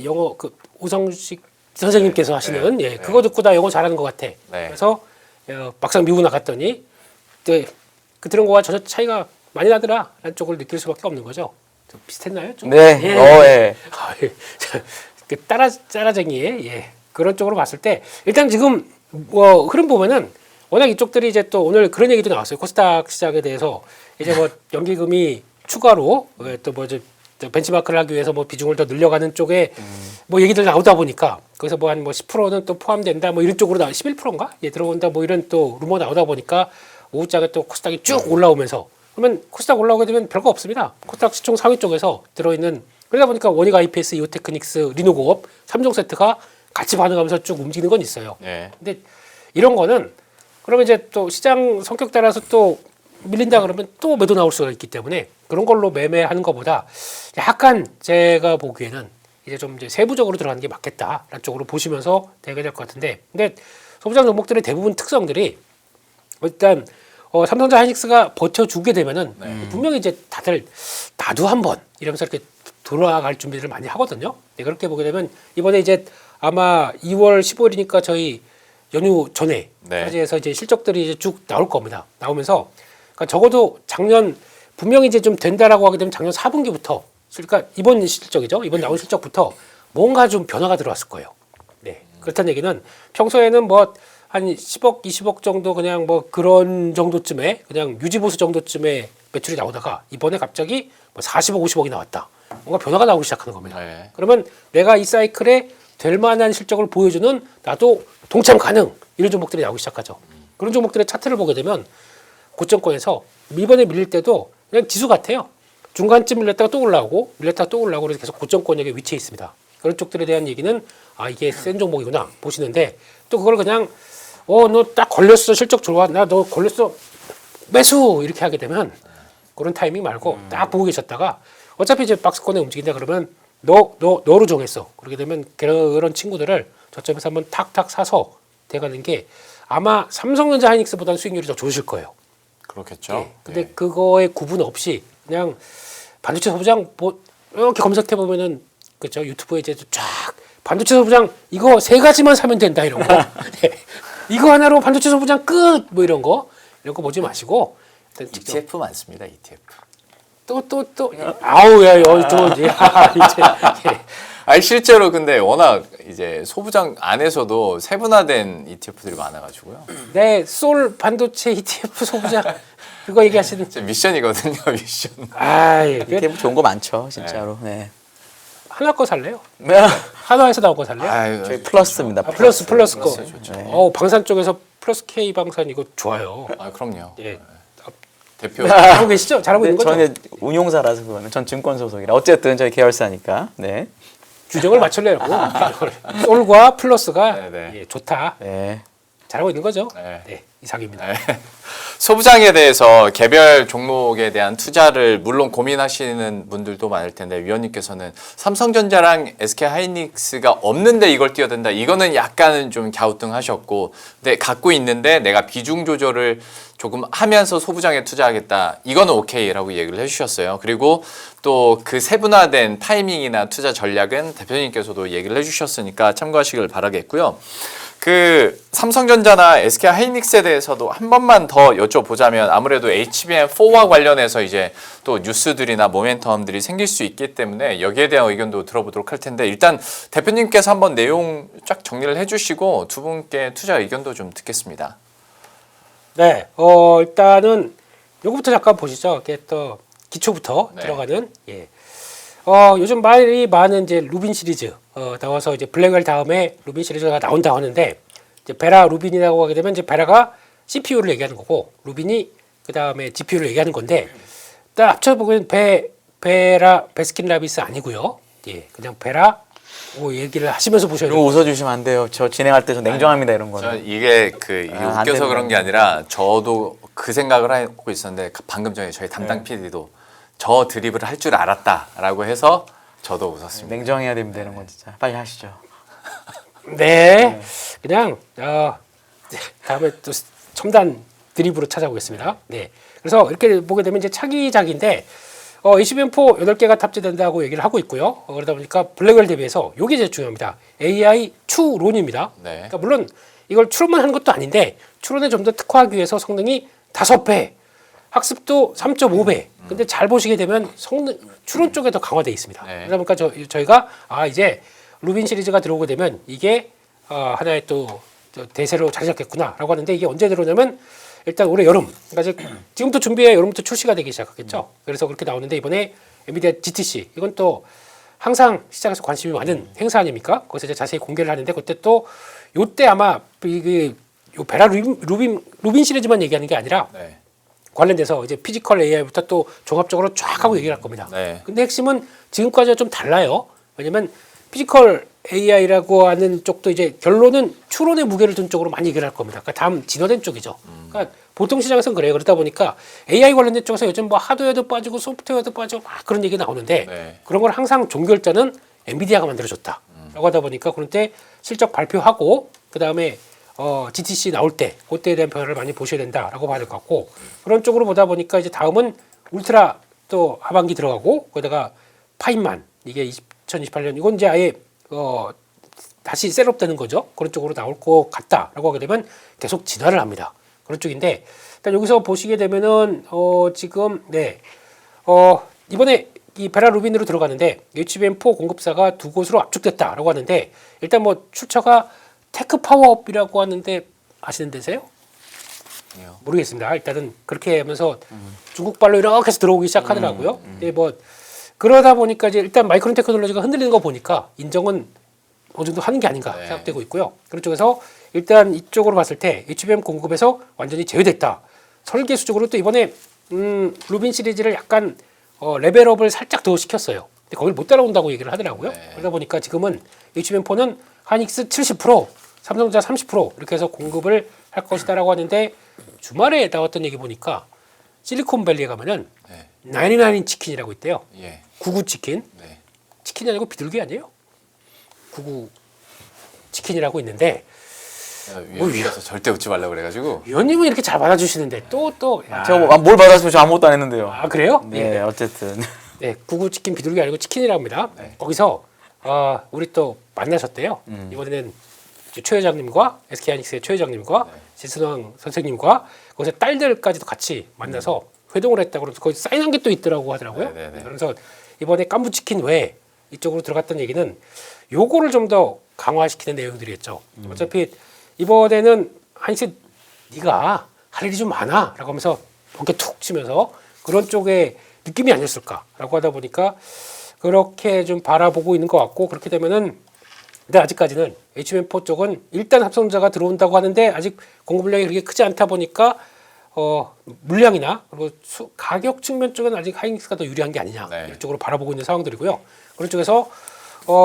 영어 그 오성식 선생님께서 하시는 네. 그거 듣고 나 영어 잘하는 것 같아. 네. 그래서 막상 미국 나갔더니 그 들은 거와 전혀 차이가 많이 나더라라는 쪽을 느낄 수밖에 없는 거죠. 좀 비슷했나요? 좀? 네. 예. 그 따라쟁이의 그런 쪽으로 봤을 때 일단 지금 흐름 보면은 워낙 이쪽들이 이제 또 오늘 그런 얘기도 나왔어요. 코스닥 시장에 대해서 이제 뭐 연기금이 추가로 또 뭐 이제 벤치마크를 하기 위해서 뭐 비중을 더 늘려가는 쪽에 뭐 얘기들 나오다 보니까 거기서 뭐 한 뭐 10%는 또 포함된다 뭐 이런 쪽으로 11%인가 들어온다 뭐 이런 또 루머 나오다 보니까 오후장에 또 코스닥이 쭉 올라오면서 그러면 코스닥 올라오게 되면 별거 없습니다. 코스닥 시총 상위 쪽에서 들어있는 그러다 보니까 원익 IPS, 이오테크닉스, 리노고업 3종 세트가 같이 반응하면서 쭉 움직이는 건 있어요. 네. 근데 이런 거는 그러면 이제 또 시장 성격 따라서 또 밀린다 그러면 또 매도 나올 수가 있기 때문에 그런 걸로 매매하는 것보다 약간 제가 보기에는 이제 좀 이제 세부적으로 들어가는 게 맞겠다라는 쪽으로 보시면서 되게 될 것 같은데, 근데 소부장 종목들의 대부분 특성들이 일단 삼성전자 하이닉스가 버텨주게 되면은 분명히 이제 다들 나도 한번 이러면서 이렇게 돌아갈 준비를 많이 하거든요. 네, 그렇게 보게 되면 이번에 이제 아마 2월 15일이니까 저희 연휴 전에 네. 까지해서 이제 실적들이 이제 쭉 나올 겁니다. 나오면서 그러니까 적어도 작년 분명히 이제 좀 된다라고 하게 되면 작년 4분기부터 그러니까 이번 실적이죠. 이번 나온 실적부터 뭔가 좀 변화가 들어왔을 거예요. 네. 그렇다는 얘기는 평소에는 뭐 한 10억, 20억 정도 그냥 뭐 그런 정도쯤에 그냥 유지보수 정도쯤에 매출이 나오다가 이번에 갑자기 뭐 40억, 50억이 나왔다. 뭔가 변화가 나오기 시작하는 겁니다. 네. 그러면 내가 이 사이클에 될 만한 실적을 보여주는 나도 동참 가능 이런 종목들이 나오기 시작하죠. 그런 종목들의 차트를 보게 되면 고점권에서 이번에 밀릴 때도 그냥 지수 같아요. 중간쯤 밀렸다가 또 올라오고 밀렸다가 또 올라오고 그래서 계속 고점권역에 위치해 있습니다. 그런 쪽들에 대한 얘기는 아 이게 센 종목이구나 보시는데 또 그걸 그냥 너 딱 걸렸어 실적 좋아 나 너 걸렸어 매수 이렇게 하게 되면 그런 타이밍 말고 딱 보고 계셨다가 어차피 이제 박스권에 움직인다 그러면 너로 정했어. 그렇게 되면 그런 친구들을 저점에서 한번 탁탁 사서 돼가는 게 아마 삼성전자 하이닉스보다는 수익률이 더 좋으실 거예요. 그렇겠죠. 네. 근데 그거에 구분 없이 그냥 반도체 소부장 뭐 이렇게 검색해 보면은 그죠 유튜브에 이제 쫙 반도체 소부장 이거 3가지만 사면 된다 이런 거. 네. 이거 하나로 반도체 소부장 끝 뭐 이런 거 보지 마시고 일단 직접 ETF 많습니다. ETF. 또 아우 야또 이제 예. 아니 실제로 근데 워낙 이제 소부장 안에서도 세분화된 ETF들이 많아가지고요. 네, 솔 반도체 ETF 소부장 그거 얘기하시는 진짜 미션이거든요, 미션. ETF 좋은 거 많죠, 진짜로. 네. 하나 거 살래요? 네. 한화에서 나온 거 살래요? 아유, 저희 플러스입니다. 플러스 거. 좋죠. 네. 방산 쪽에서 플러스 K 방산 이거 좋아요. 그럼요. 예. 대표. 잘하고 계시죠? 잘하고 있는 거죠? 저는 운용사라서 그거는 전 증권 소속이라 어쨌든 저희 계열사니까. 네. 규정을 맞추려고 솔과 플러스가 네, 네. 예, 좋다. 네. 잘하고 있는 거죠? 네. 네, 이상입니다. 네. 소부장에 대해서 개별 종목에 대한 투자를 물론 고민하시는 분들도 많을 텐데 위원님께서는 삼성전자랑 SK하이닉스가 없는데 이걸 뛰어든다. 이거는 약간은 좀 갸우뚱하셨고, 근데 갖고 있는데 내가 비중 조절을 조금 하면서 소부장에 투자하겠다. 이거는 오케이라고 얘기를 해주셨어요. 그리고 또 그 세분화된 타이밍이나 투자 전략은 대표님께서도 얘기를 해주셨으니까 참고하시길 바라겠고요. 그 삼성전자나 SK하이닉스에 대해서도 한 번만 더 여쭤보자면 아무래도 HBM4와 관련해서 이제 또 뉴스들이나 모멘텀들이 생길 수 있기 때문에 여기에 대한 의견도 들어보도록 할 텐데 일단 대표님께서 한번 내용 쫙 정리를 해주시고 두 분께 투자 의견도 좀 듣겠습니다. 네, 일단은 요거부터 잠깐 보시죠. 이게 또 기초부터 네. 들어가는 예. 요즘 말이 많은 이제 루빈 시리즈 나와서 이제 블랙웰 다음에 루빈 시리즈가 나온다 하는데 이제 베라 루빈이라고 하게 되면 이제 베라가 CPU를 얘기하는 거고 루빈이 그 다음에 GPU를 얘기하는 건데 딱 합쳐 보면 베라 베스킨라빈스 아니고요. 예, 그냥 베라 얘기를 하시면서 보셔야 이거 돼요. 웃어주시면 안 돼요. 저 진행할 때 저 냉정합니다 이런 거는. 저 이게 이게 안 웃겨서 됩니다. 그런 게 아니라 저도 그 생각을 하고 있었는데 방금 전에 저희 담당 PD도 저 드립을 할 줄 알았다라고 해서 저도 웃었습니다. 냉정해야 됩니다 이런 건 진짜. 빨리 하시죠. 네, 그냥 다음에 또 첨단 드립으로 찾아오겠습니다. 네, 그래서 이렇게 보게 되면 이제 차기작인데 HBM4 8개가 탑재된다고 얘기를 하고 있고요. 그러다 보니까 블랙웰 대비해서 이게 제일 중요합니다. AI 추론입니다. 네. 그러니까 물론 이걸 추론만 하는 것도 아닌데 추론에 좀 더 특화하기 위해서 성능이 5배, 학습도 3.5배. 근데 잘 보시게 되면 성능 추론 쪽에 더 강화되어 있습니다. 네. 그러다 보니까 저희가 이제 루빈 시리즈가 들어오게 되면 이게 하나의 또 대세로 자리 잡겠구나라고 하는데 이게 언제 들어오냐면 일단 올해 여름, 그러니까 지금부터 준비해 여름부터 출시가 되기 시작하겠죠. 그래서 그렇게 나오는데 이번에 엔비디아 GTC 이건 또 항상 시장에서 관심이 많은 행사 아닙니까? 거기서 이제 자세히 공개를 하는데 그때 또 요때 아마 요 베라 루빈 시리즈만 얘기하는 게 아니라 네. 관련돼서 이제 피지컬 AI부터 또 종합적으로 쫙 하고 얘기를 할 겁니다. 네. 근데 핵심은 지금까지와 좀 달라요. 왜냐면 피지컬 AI라고 하는 쪽도 이제 결론은 추론의 무게를 둔 쪽으로 많이 얘기를 할 겁니다. 그러니까 다음 진화된 쪽이죠. 그러니까 보통 시장에서는 그래요. 그러다 보니까 AI 관련된 쪽에서 요즘 뭐 하드웨어도 빠지고 소프트웨어도 빠지고 막 그런 얘기 나오는데 네. 그런 걸 항상 종결자는 엔비디아가 만들어줬다. 라고 하다 보니까 그런데 실적 발표하고 그 다음에 GTC 나올 때 그때에 대한 변화를 많이 보셔야 된다라고 봐야 될 것 같고 그런 쪽으로 보다 보니까 이제 다음은 울트라 또 하반기 들어가고 거기다가 파인만 이게 2028년 이건 이제 아예 다시 셋업되는 거죠. 그런 쪽으로 나올 것 같다라고 하게 되면 계속 진화를 합니다. 그런 쪽인데 일단 여기서 보시게 되면은 지금 이번에 이 베라 루빈으로 들어가는데 HBM4 공급사가 두 곳으로 압축됐다라고 하는데 일단 뭐 출처가 테크 파워업이라고 하는데 아시는 데세요? 아니요. 모르겠습니다. 일단은 그렇게 하면서 중국발로 이렇게 해서 들어오기 시작하더라고요. 근데 뭐 그러다 보니까 이제 일단 마이크론 테크놀로지가 흔들리는 거 보니까 인정은 어느 정도 하는 게 아닌가 네. 생각되고 있고요. 그런 쪽에서 일단 이쪽으로 봤을 때 HBM 공급에서 완전히 제외됐다. 설계 수적으로 또 이번에 루빈 시리즈를 약간 레벨업을 살짝 더 시켰어요. 근데 거기를 못 따라온다고 얘기를 하더라고요. 네. 그러다 보니까 지금은 HBM4는 하이닉스 70%, 삼성전자 30% 이렇게 해서 공급을 할 것이다라고 하는데 주말에 나왔던 얘기 보니까 실리콘밸리에 가면은 네. 99인 치킨이라고 있대요. 예. 99 치킨. 네. 치킨이 아니고 비둘기 아니에요? 99 치킨이라고 있는데 위에서 절대 웃지 말라고 그래가지고. 위원님은 이렇게 잘 받아주시는데 제가 뭘 받았으면 저 아무것도 안 했는데요. 아 그래요? 네, 어쨌든. 네, 구구 치킨 비둘기 아니고 치킨이라고 합니다. 네. 거기서 우리 또 만나셨대요. 이번에는 이제 최 회장님과 SK하이닉스의 최 회장님과 진순왕 선생님과 거기서 딸들까지도 같이 만나서 회동을 했다고 그래서 거기 사인한 게 또 있더라고 하더라고요. 네, 네, 네. 그래서 이번에 깐부 치킨 외에 이쪽으로 들어갔던 얘기는 요거를 좀 더 강화시키는 내용들이었죠. 어차피 이번에는 하이닉스 네가 할 일이 좀 많아라고 하면서 어깨 툭 치면서 그런 쪽에 느낌이 아니었을까라고 하다 보니까 그렇게 좀 바라보고 있는 것 같고 그렇게 되면은 근데 아직까지는 HBM4 쪽은 일단 합성자가 들어온다고 하는데 아직 공급량이 그렇게 크지 않다 보니까 물량이나 그리고 가격 측면 쪽은 아직 하이닉스가 더 유리한 게 아니냐 네. 이쪽으로 바라보고 있는 상황들이고요. 그런 쪽에서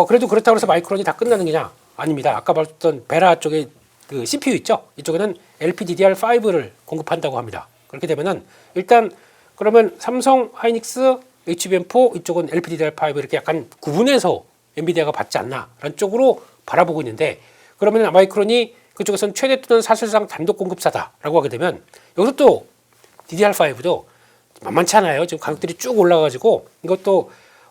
그래도 그렇다고 해서 마이크론이 다 끝나는 게냐 아닙니다. 아까 말했던 베라 쪽에 그 CPU 있죠. 이쪽에는 LPDDR5를 공급한다고 합니다. 그렇게 되면은 일단 그러면 삼성, 하이닉스, HBM4 이쪽은 LPDDR5 이렇게 약간 구분해서 엔비디아가 받지 않나라는 쪽으로 바라보고 있는데 그러면 마이크론이 그쪽에서는 최대 또는 사실상 단독 공급사다라고 하게 되면 여기서 또 DDR5도 만만치 않아요. 지금 가격들이 쭉 올라가지고 이것도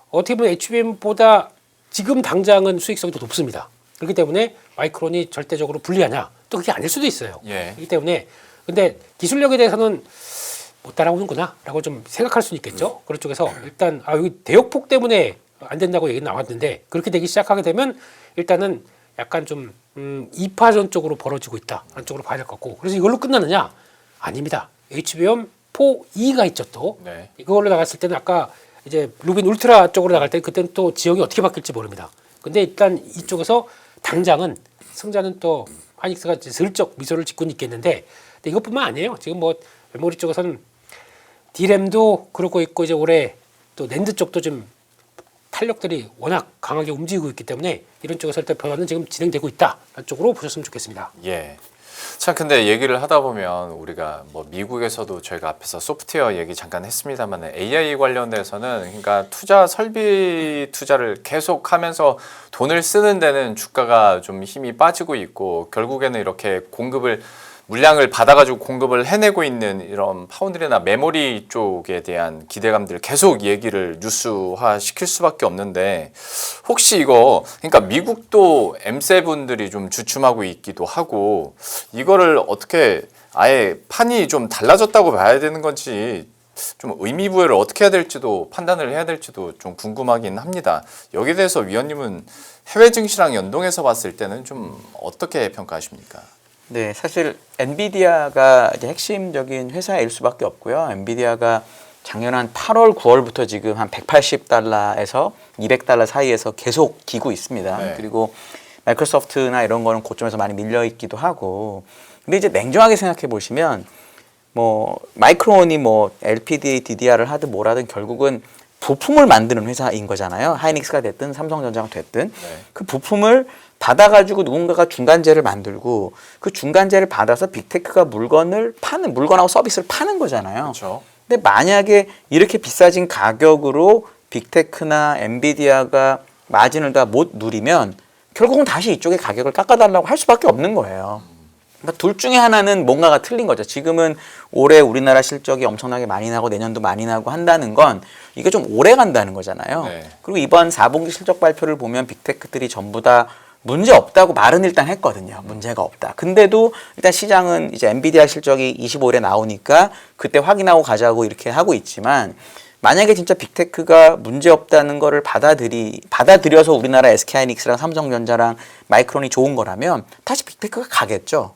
어떻게 보면 HBM보다 지금 당장은 수익성이 더 높습니다. 그렇기 때문에 마이크론이 절대적으로 불리하냐? 또 그게 아닐 수도 있어요. 예. 그렇기 때문에 근데 기술력에 대해서는 못 따라오는구나라고 좀 생각할 수는 있겠죠. 그런 쪽에서 일단 여기 대역폭 때문에 안 된다고 얘기 나왔는데 그렇게 되기 시작하게 되면 일단은 약간 좀 2파전 쪽으로 벌어지고 있다. 그런 쪽으로 봐야 될 것 같고 그래서 이걸로 끝나느냐? 아닙니다. HBM4E가 있죠 또. 네. 이걸로 나갔을 때는 아까 이제 루빈 울트라 쪽으로 나갈 때 그때는 또 지형이 어떻게 바뀔지 모릅니다. 근데 일단 이쪽에서 당장은 승자는 또 하이닉스가 이제 슬쩍 미소를 짓고는 있겠는데 근데 이것뿐만 아니에요. 지금 뭐 메모리 쪽에서는 D램도 그러고 있고 이제 올해 또 낸드 쪽도 좀 탄력들이 워낙 강하게 움직이고 있기 때문에 이런 쪽에서 일단 변화는 지금 진행되고 있다. 라는 쪽으로 보셨으면 좋겠습니다. 예. 참 근데 얘기를 하다 보면 우리가 뭐 미국에서도 저희가 앞에서 소프트웨어 얘기 잠깐 했습니다만 AI 관련돼서는 그러니까 설비 투자를 계속 하면서 돈을 쓰는 데는 주가가 좀 힘이 빠지고 있고 결국에는 이렇게 물량을 받아가지고 공급을 해내고 있는 이런 파운드리나 메모리 쪽에 대한 기대감들 계속 얘기를 뉴스화 시킬 수밖에 없는데 혹시 이거 그러니까 미국도 M7들이 좀 주춤하고 있기도 하고 이거를 어떻게 아예 판이 좀 달라졌다고 봐야 되는 건지 좀 의미부여를 어떻게 해야 될지도 판단을 해야 될지도 좀 궁금하긴 합니다. 여기에 대해서 위원님은 해외 증시랑 연동해서 봤을 때는 좀 어떻게 평가하십니까? 네, 사실 엔비디아가 이제 핵심적인 회사일 수밖에 없고요. 엔비디아가 작년 한 8월, 9월부터 지금 한 180달러에서 200달러 사이에서 계속 기고 있습니다. 네. 그리고 마이크로소프트나 이런 거는 고점에서 많이 밀려 있기도 하고. 근데 이제 냉정하게 생각해 보시면 뭐 마이크론이 뭐 LPDA, DDR을 하든 뭐라든 결국은 부품을 만드는 회사인 거잖아요. 하이닉스가 됐든 삼성전자가 됐든 그 부품을 받아가지고 누군가가 중간재를 만들고 그 중간재를 받아서 빅테크가 물건하고 서비스를 파는 거잖아요. 그렇죠. 근데 만약에 이렇게 비싸진 가격으로 빅테크나 엔비디아가 마진을 다 못 누리면 결국은 다시 이쪽에 가격을 깎아달라고 할 수밖에 없는 거예요. 그러니까 둘 중에 하나는 뭔가가 틀린 거죠. 지금은 올해 우리나라 실적이 엄청나게 많이 나고 내년도 많이 나고 한다는 건 이게 좀 오래 간다는 거잖아요. 네. 그리고 이번 4분기 실적 발표를 보면 빅테크들이 전부 다 문제 없다고 말은 일단 했거든요. 문제가 없다. 근데도 일단 시장은 이제 엔비디아 실적이 25일에 나오니까 그때 확인하고 가자고 이렇게 하고 있지만 만약에 진짜 빅테크가 문제 없다는 거를 받아들여서 우리나라 SK하이닉스랑 삼성전자랑 마이크론이 좋은 거라면 다시 빅테크가 가겠죠.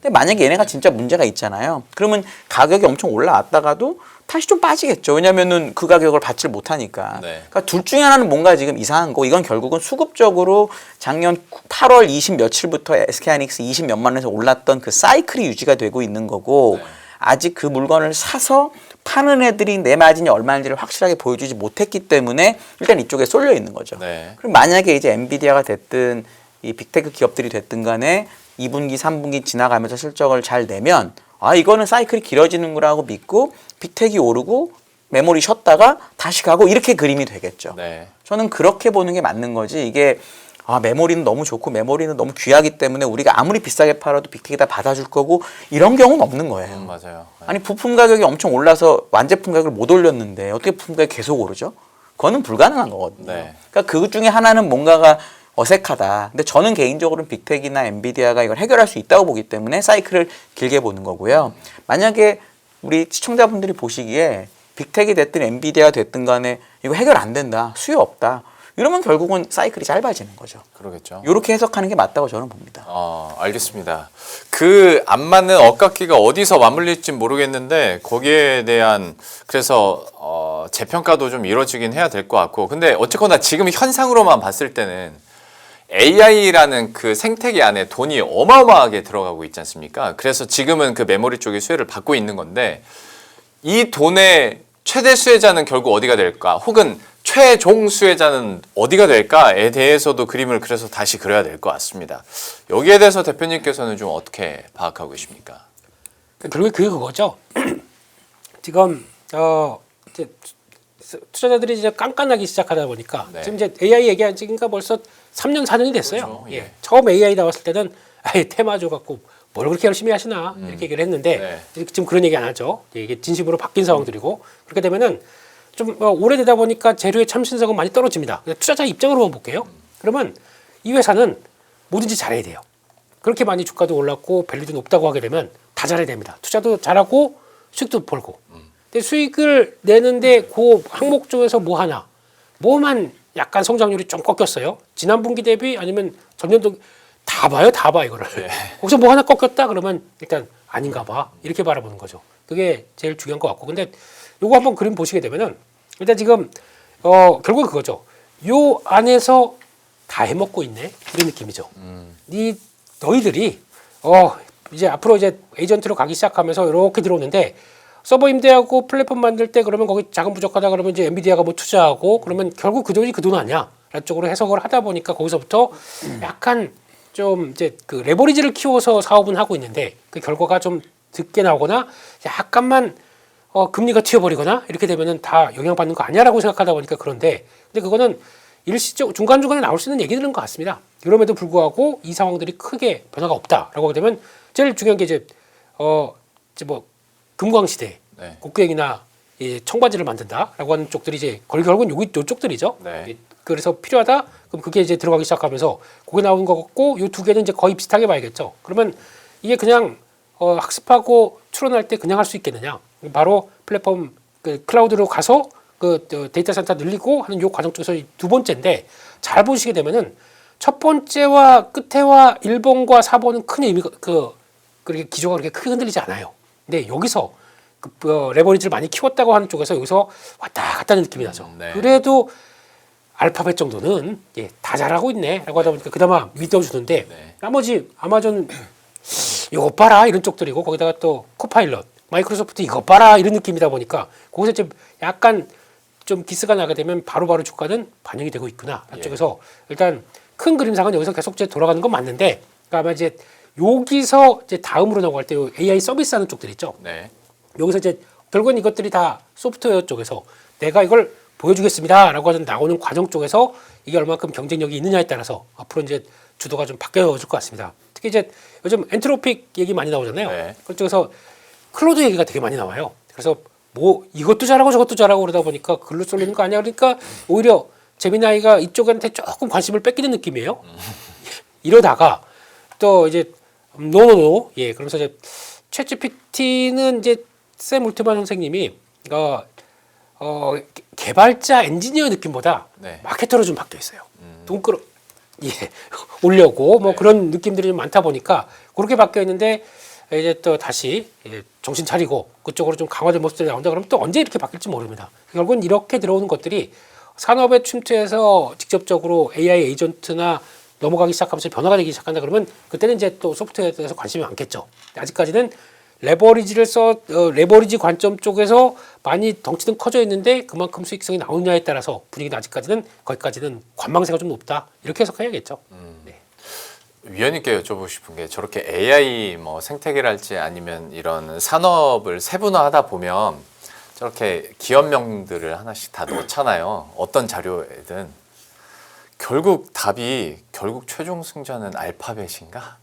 근데 만약에 얘네가 진짜 문제가 있잖아요. 그러면 가격이 엄청 올라왔다가도 다시 좀 빠지겠죠. 왜냐면은 그 가격을 받지 못하니까. 네. 그러니까 둘 중에 하나는 뭔가 지금 이상한 거. 이건 결국은 수급적으로 작년 8월 20 며칠부터 SK하이닉스 20 몇만 원에서 올랐던 그 사이클이 유지가 되고 있는 거고 아직 그 물건을 사서 파는 애들이 내 마진이 얼마인지를 확실하게 보여주지 못했기 때문에 일단 이쪽에 쏠려 있는 거죠. 네. 그럼 만약에 이제 엔비디아가 됐든 이 빅테크 기업들이 됐든 간에 2분기, 3분기 지나가면서 실적을 잘 내면 아 이거는 사이클이 길어지는 거라고 믿고 빅텍이 오르고 메모리 쉬었다가 다시 가고 이렇게 그림이 되겠죠. 네. 저는 그렇게 보는 게 맞는 거지 이게 아 메모리는 너무 좋고 메모리는 너무 귀하기 때문에 우리가 아무리 비싸게 팔아도 빅텍이 다 받아줄 거고 이런 경우는 없는 거예요. 맞아요. 네. 아니 부품 가격이 엄청 올라서 완제품 가격을 못 올렸는데 어떻게 부품 가격이 계속 오르죠? 그거는 불가능한 거거든요. 네. 그러니까 그 중에 하나는 뭔가가 어색하다. 근데 저는 개인적으로는 빅텍이나 엔비디아가 이걸 해결할 수 있다고 보기 때문에 사이클을 길게 보는 거고요. 만약에 우리 시청자분들이 보시기에 빅텍이 됐든 엔비디아가 됐든 간에 이거 해결 안 된다. 수요 없다. 이러면 결국은 사이클이 짧아지는 거죠. 그러겠죠. 이렇게 해석하는 게 맞다고 저는 봅니다. 알겠습니다. 그 안 맞는 억각기가 어디서 맞물릴지 모르겠는데 거기에 대한 그래서 재평가도 좀 이루어지긴 해야 될 것 같고 근데 어쨌거나 지금 현상으로만 봤을 때는 AI라는 그 생태계 안에 돈이 어마어마하게 들어가고 있지 않습니까? 그래서 지금은 그 메모리 쪽의 수혜를 받고 있는 건데 이 돈의 최대 수혜자는 결국 어디가 될까? 혹은 최종 수혜자는 어디가 될까에 대해서도 그림을 그래서 다시 그려야 될 것 같습니다. 여기에 대해서 대표님께서는 좀 어떻게 파악하고 계십니까? 결국에 그게 그거죠. 지금 이제 투자자들이 이제 깐깐하기 시작하다 보니까 네. 지금 이제 AI 얘기한 지가 벌써 3년 4년이 됐어요. 그렇죠. 예. 처음 AI 나왔을 때는 아예 테마 줘 갖고 뭘 그렇게 열심히 하시나 이렇게 얘기를 했는데 지금 그런 얘기 안 하죠. 이게 진심으로 바뀐 상황들이고 그렇게 되면은 좀 오래되다 보니까 재료의 참신성은 많이 떨어집니다. 투자자 입장으로만 볼게요. 그러면 이 회사는 뭐든지 잘해야 돼요. 그렇게 많이 주가도 올랐고 밸류도 높다고 하게 되면 다 잘해야 됩니다. 투자도 잘하고 수익도 벌고. 근데 수익을 내는데 그 항목 중에서 뭐 하나, 뭐만 약간 성장률이 좀 꺾였어요. 지난 분기 대비 아니면 전년도 다 봐요, 다 봐 이거를. 거기서 뭐 하나 꺾였다 그러면 일단 아닌가 봐 이렇게 바라보는 거죠. 그게 제일 중요한 것 같고. 근데 요거 한번 그림 보시게 되면은 일단 지금 결국 그거죠. 요 안에서 다 해먹고 있네 이런 느낌이죠. 너희들이 이제 앞으로 이제 에이전트로 가기 시작하면서 이렇게 들어오는데 서버 임대하고 플랫폼 만들 때 그러면 거기 자금 부족하다 그러면 이제 엔비디아가 뭐 투자하고 그러면 결국 그 돈이 그 돈 아니야? 라는 쪽으로 해석을 하다 보니까 거기서부터 약간 좀 이제 그 레버리지를 키워서 사업은 하고 있는데 그 결과가 좀 늦게 나오거나 약간만 금리가 튀어버리거나 이렇게 되면은 다 영향받는 거 아니야라고 생각하다 보니까 그런데 근데 그거는 일시적 중간중간에 나올 수 있는 얘기들인 것 같습니다. 그럼에도 불구하고 이 상황들이 크게 변화가 없다라고 하게 되면 제일 중요한 게 이제 뭐 금광 시대 네. 곡괭이나 청바지를 만든다라고 하는 쪽들이 이제 결국은 요쪽들이죠. 네. 그래서 필요하다. 그럼 그게 이제 들어가기 시작하면서 그게 나오는 거 같고 요 두 개는 이제 거의 비슷하게 봐야겠죠. 그러면 이게 그냥 학습하고 추론할 때 그냥 할 수 있겠느냐? 바로 플랫폼 그 클라우드로 가서 그 데이터 센터 늘리고 하는 요 과정 중에서 두 번째인데 잘 보시게 되면은 첫 번째와 끝에와 1번과 4번은 큰 의미가 그렇게 기조가 그렇게 크게 흔들리지 않아요. 근데 여기서 레버리지를 많이 키웠다고 하는 쪽에서 여기서 왔다 갔다 하는 느낌이 나죠. 네. 그래도 알파벳 정도는 다 잘하고 있네라고 하다 보니까 그나마 믿어주는데 나머지 아마존 이거 봐라 이런 쪽들이고 거기다가 또 코파일럿 마이크로소프트 이거 봐라 이런 느낌이다 보니까 거기서 좀 약간 좀 기스가 나게 되면 바로바로 주가는 반영이 되고 있구나. 앞쪽에서 일단 큰 그림상은 여기서 계속 이제 돌아가는 건 맞는데, 그러니까 아마 이제 여기서 이제 다음으로 넘어갈 때 AI 서비스하는 쪽들 있죠. 네. 여기서 이제 결국은 이것들이 다 소프트웨어 쪽에서 내가 이걸 보여주겠습니다라고 하는 나오는 과정 쪽에서 이게 얼마큼 경쟁력이 있느냐에 따라서 앞으로 이제 주도가 좀 바뀌어질 것 같습니다. 특히 이제 요즘 엔트로픽 얘기 많이 나오잖아요. 네. 그쪽에서 클로드 얘기가 되게 많이 나와요. 그래서 뭐 이것도 잘하고 저것도 잘하고 그러다 보니까 글로 쏠리는 거 아니야? 그러니까 오히려 제미나이가 이쪽한테 조금 관심을 뺏기는 느낌이에요. 이러다가 또 이제 노노노 예 그러면서 이제 챗GPT는 이제 샘 울트만 선생님이 개발자 엔지니어 느낌보다 네. 마케터로 좀 바뀌어 있어요. 돈 끌어 예 올려고 뭐 그런 느낌들이 좀 많다 보니까 그렇게 바뀌어 있는데 이제 또 다시 정신 차리고 그쪽으로 좀 강화된 모습들이 나온다 그러면 또 언제 이렇게 바뀔지 모릅니다. 결국은 이렇게 들어오는 것들이 산업에 침투해서 직접적으로 AI 에이전트나 넘어가기 시작하면서 변화가 되기 시작한다 그러면 그때는 이제 또 소프트웨어에 대해서 관심이 많겠죠. 아직까지는 레버리지 관점 쪽에서 많이 덩치는 커져 있는데 그만큼 수익성이 나오느냐에 따라서 분위기는 아직까지는 거기까지는 관망세가 좀 높다 이렇게 해석해야겠죠. 네. 위원님께 여쭤보고 싶은 게 저렇게 AI 뭐 생태계랄지 아니면 이런 산업을 세분화하다 보면 저렇게 기업명들을 하나씩 다 넣잖아요. 어떤 자료에든 결국 답이 결국 최종 승자는 알파벳인가?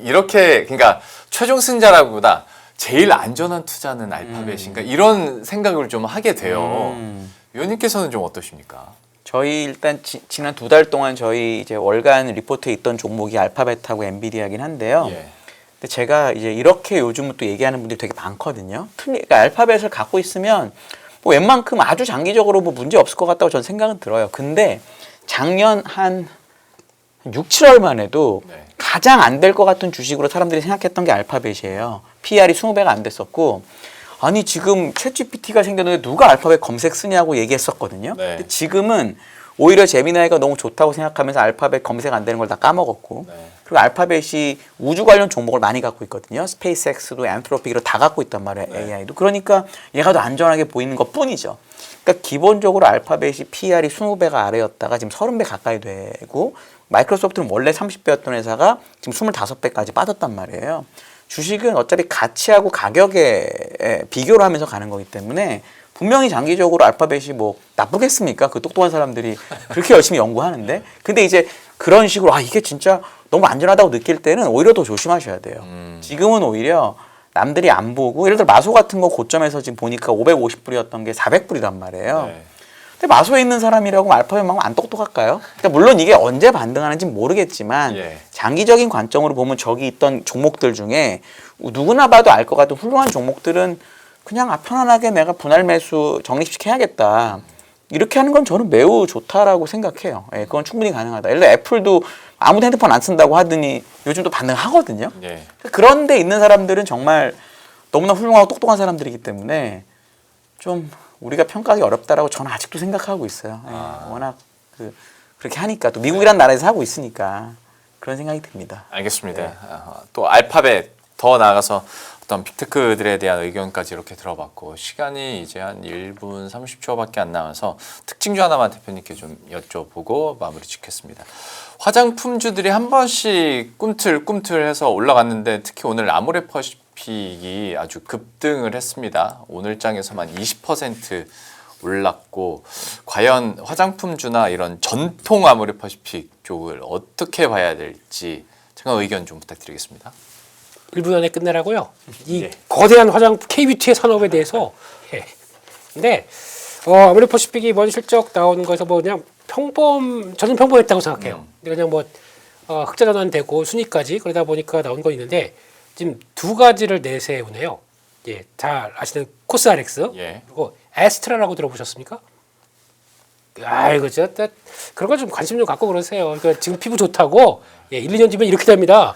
이렇게 그러니까 최종 승자라기보다 제일 안전한 투자는 알파벳인가? 이런 생각을 좀 하게 돼요. 위원님께서는 좀 어떠십니까? 저희 일단 지난 2달 동안 저희 이제 월간 리포트에 있던 종목이 알파벳하고 엔비디아긴 한데요. 예. 근데 제가 이제 이렇게 요즘은 또 얘기하는 분들이 되게 많거든요. 그러니까 알파벳을 갖고 있으면 뭐 웬만큼 아주 장기적으로 뭐 문제 없을 것 같다고 저는 생각은 들어요. 근데 작년 한 6, 7월만 해도 네. 가장 안 될 것 같은 주식으로 사람들이 생각했던 게 알파벳이에요. PR이 20배가 안 됐었고 아니 지금 챗GPT가 생겼는데 누가 알파벳 검색 쓰냐고 얘기했었거든요. 네. 근데 지금은 오히려 제미나이가 너무 좋다고 생각하면서 알파벳 검색 안 되는 걸 다 까먹었고 네. 그리고 알파벳이 우주 관련 종목을 많이 갖고 있거든요. 스페이스X도 엔트로픽으로 다 갖고 있단 말이에요. 네. AI도. 그러니까 얘가 더 안전하게 보이는 것 뿐이죠. 그러니까 기본적으로 알파벳이 PR이 20배가 아래였다가 지금 30배 가까이 되고 마이크로소프트는 원래 30배였던 회사가 지금 25배까지 빠졌단 말이에요. 주식은 어차피 가치하고 가격에 비교를 하면서 가는 거기 때문에 분명히 장기적으로 알파벳이 뭐 나쁘겠습니까? 그 똑똑한 사람들이 그렇게 열심히 연구하는데. 근데 이제 그런 식으로 아 이게 진짜 너무 안전하다고 느낄 때는 오히려 더 조심하셔야 돼요. 지금은 오히려 남들이 안 보고 예를 들어 마소 같은 거 고점에서 지금 보니까 550불이었던 게 400불이란 말이에요. 네. 근데 마소에 있는 사람이라고 알파벳만큼 안 똑똑할까요? 그러니까 물론 이게 언제 반등하는지 모르겠지만 예. 장기적인 관점으로 보면 저기 있던 종목들 중에 누구나 봐도 알 것 같은 훌륭한 종목들은 그냥 편안하게 내가 분할 매수 적립식 해야겠다. 이렇게 하는 건 저는 매우 좋다라고 생각해요. 예, 그건 충분히 가능하다. 예를 들어 애플도 아무도 핸드폰 안 쓴다고 하더니 요즘도 반등하거든요. 예. 그런데 있는 사람들은 정말 너무나 훌륭하고 똑똑한 사람들이기 때문에 좀 우리가 평가하기 어렵다라고 저는 아직도 생각하고 있어요. 예, 워낙 그렇게 하니까 또 미국이란 나라에서 하고 있으니까 그런 생각이 듭니다. 알겠습니다. 네. 또 알파벳 더 나아가서 어떤 빅테크들에 대한 의견까지 이렇게 들어봤고 시간이 이제 한 1분 30초밖에 안 남아서 특징주 하나만 대표님께 좀 여쭤보고 마무리 짓겠습니다. 화장품주들이 한 번씩 꿈틀꿈틀해서 올라갔는데 특히 오늘 아모레퍼시픽이 아주 급등을 했습니다. 오늘 장에서만 20% 올랐고 과연 화장품주나 이런 전통 아모레퍼시픽 쪽을 어떻게 봐야 될지 잠깐 의견 좀 부탁드리겠습니다. 1분 안에 끝내라고요. 이 예. 거대한 화장품 K뷰티의 산업에 대해서. 예. 근데 아모레퍼시픽이 이번 실적 나오는 거에서 뭐 그냥 저는 평범했다고 생각해요. 그냥 뭐 흑자 전환되고 순위까지 그러다 보니까 나온 거 있는데 지금 두 가지를 내세우네요. 예, 잘 아시는 코스RX 예. 그리고 에스트라라고 들어보셨습니까? 아이고 그런 거 좀 관심 좀 갖고 그러세요. 그러니까 지금 피부 좋다고 1, 2년 뒤면 이렇게 됩니다.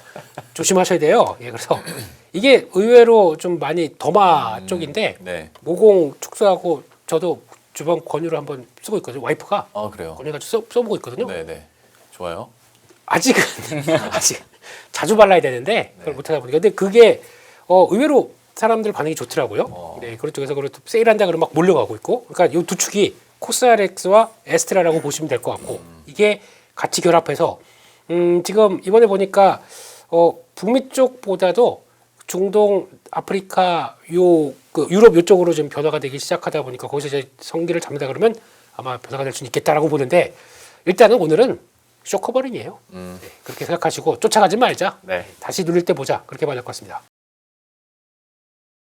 조심하셔야 돼요. 예, 그래서 이게 의외로 좀 많이 더마 쪽인데 네. 모공 축소하고 저도 주방 권유를 한번 쓰고 있거든요. 와이프가 그래요. 권유가지고 써보고 있거든요. 네네. 좋아요. 아직 자주 발라야 되는데 그걸 못하다 보니까 근데 그게 의외로 사람들 반응이 좋더라고요. 네, 그런 쪽에서 그걸 세일한다 그러면 막 몰려가고 있고. 그러니까 이 두 축이 코스알엑스와 에스트라라고 보시면 될 것 같고 이게 같이 결합해서 지금 이번에 보니까 북미 쪽보다도 중동, 아프리카, 그 유럽 이쪽으로 좀 변화가 되기 시작하다 보니까 거기서 이제 성기를 잡는다 그러면 아마 변화가 될 수 있겠다라고 보는데 일단은 오늘은 쇼커버링이에요. 네, 그렇게 생각하시고 쫓아가지 말자. 네. 다시 누릴 때 보자. 그렇게 봐야 될 것 같습니다.